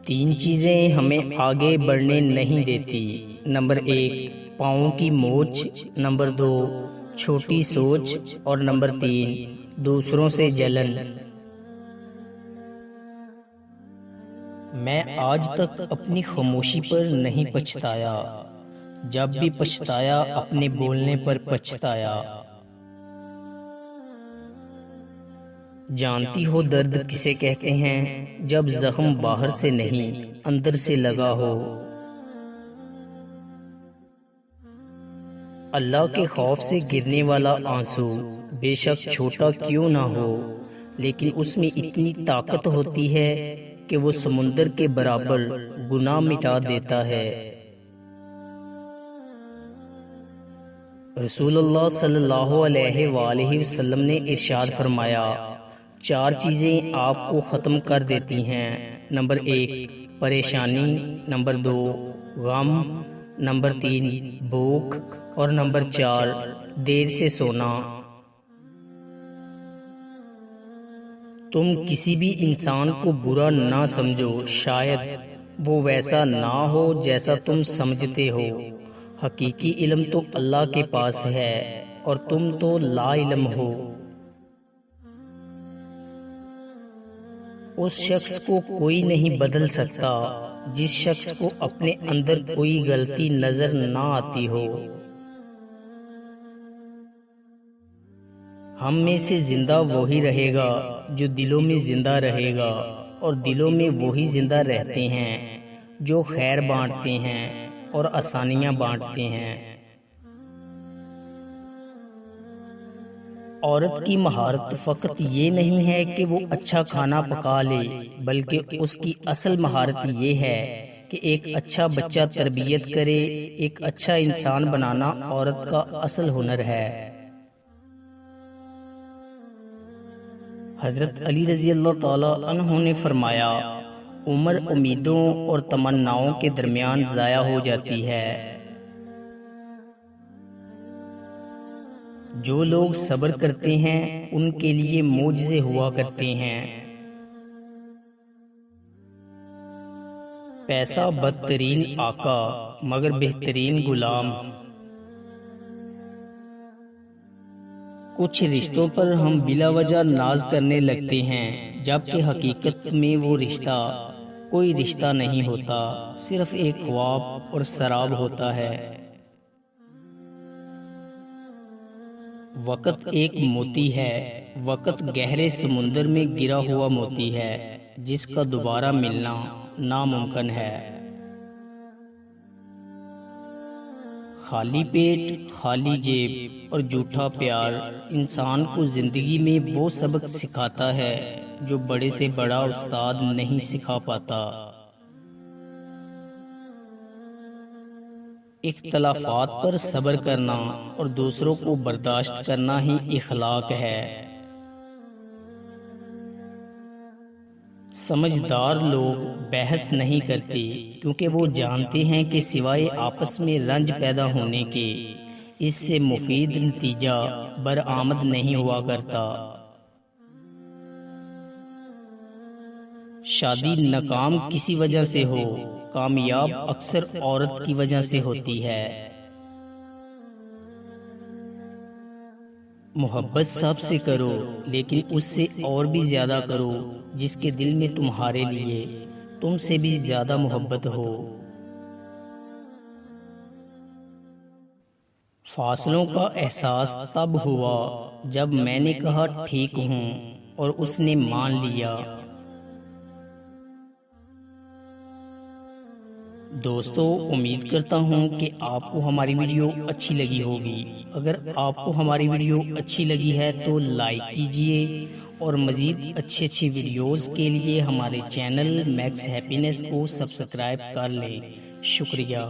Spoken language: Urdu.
تین چیزیں ہمیں آگے بڑھنے نہیں دیتی۔ نمبر 1 پاؤں کی موچ، نمبر 2 چھوٹی سوچ، اور نمبر 3 دوسروں سے جلن۔ میں آج تک اپنی خاموشی پر نہیں پچھتایا، جب بھی پچھتایا اپنے بولنے پر پچھتایا۔ جانتی ہو درد کسے کہتے ہیں؟ جب زخم باہر سے نہیں اندر سے لگا ہو۔ اللہ کے خوف سے گرنے والا آنسو بے شک چھوٹا کیوں نہ ہو، لیکن اس میں اتنی طاقت ہوتی ہے کہ وہ سمندر کے برابر گناہ مٹا دیتا ہے۔ رسول اللہ صلی اللہ علیہ وآلہ وسلم نے ارشاد فرمایا، 4 چیزیں آپ کو ختم کر دیتی ہیں۔ نمبر 1 پریشانی، نمبر 2 غم، نمبر 3 بھوک، اور نمبر 4 دیر سے سونا۔ تم کسی بھی انسان کو برا نہ سمجھو، شاید وہ ویسا نہ ہو جیسا تم سمجھتے ہو۔ حقیقی علم تو اللہ کے پاس ہے اور تم تو لا علم ہو۔ اس شخص کو کوئی نہیں بدل سکتا جس شخص کو اپنے اندر کوئی غلطی نظر نہ آتی ہو۔ ہم میں سے زندہ وہی رہے گا جو دلوں میں زندہ رہے گا، اور دلوں میں وہی زندہ رہتے ہیں جو خیر بانٹتے ہیں اور آسانیاں بانٹتے ہیں۔ عورت کی مہارت فقط یہ نہیں ہے کہ وہ اچھا کھانا پکا لے، بلکہ اس کی اصل مہارت یہ ہے کہ ایک اچھا بچہ تربیت کرے۔ ایک اچھا انسان بنانا عورت کا اصل ہنر ہے۔ حضرت علی رضی اللہ تعالی عنہ نے فرمایا، عمر امیدوں اور تمناؤں کے درمیان ضائع ہو جاتی ہے۔ جو لوگ صبر کرتے ہیں ان کے لیے معجزے ہوا کرتے ہیں۔ پیسہ بدترین آقا مگر بہترین غلام۔ کچھ رشتوں پر ہم بلا وجہ ناز کرنے لگتے ہیں، جبکہ حقیقت میں وہ رشتہ کوئی رشتہ نہیں ہوتا، صرف ایک خواب اور سراب ہوتا ہے۔ وقت ایک موتی ہے، وقت گہرے سمندر میں گرا ہوا موتی ہے جس کا دوبارہ ملنا ناممکن ہے۔ خالی پیٹ، خالی جیب اور جھوٹا پیار انسان کو زندگی میں وہ سبق سکھاتا ہے جو بڑے سے بڑا استاد نہیں سکھا پاتا۔ اختلافات پر صبر کرنا اور دوسروں کو برداشت کرنا ہی اخلاق ہے۔ سمجھدار لوگ بحث نہیں کرتے کیونکہ وہ جانتے ہیں کہ سوائے آپس میں رنج پیدا ہونے کے اس سے مفید نتیجہ برآمد نہیں ہوا کرتا۔ شادی ناکام کسی وجہ سے ہو، کامیاب اکثر عورت کی وجہ سے ہوتی ہے۔ محبت سب سے کرو لیکن اس سے اور بھی زیادہ کرو جس کے دل میں تمہارے لیے تم سے بھی زیادہ محبت ہو۔ فاصلوں کا احساس تب ہوا جب میں نے کہا ٹھیک ہوں اور اس نے مان لیا۔ دوستو، امید کرتا ہوں کہ آپ کو ہماری ویڈیو اچھی لگی ہوگی۔ اگر آپ کو ہماری ویڈیو اچھی لگی ہے تو لائک کیجئے، اور مزید اچھی ویڈیوز کے لیے ہمارے چینل میکس ہیپینس کو سبسکرائب کر لیں۔ شکریہ۔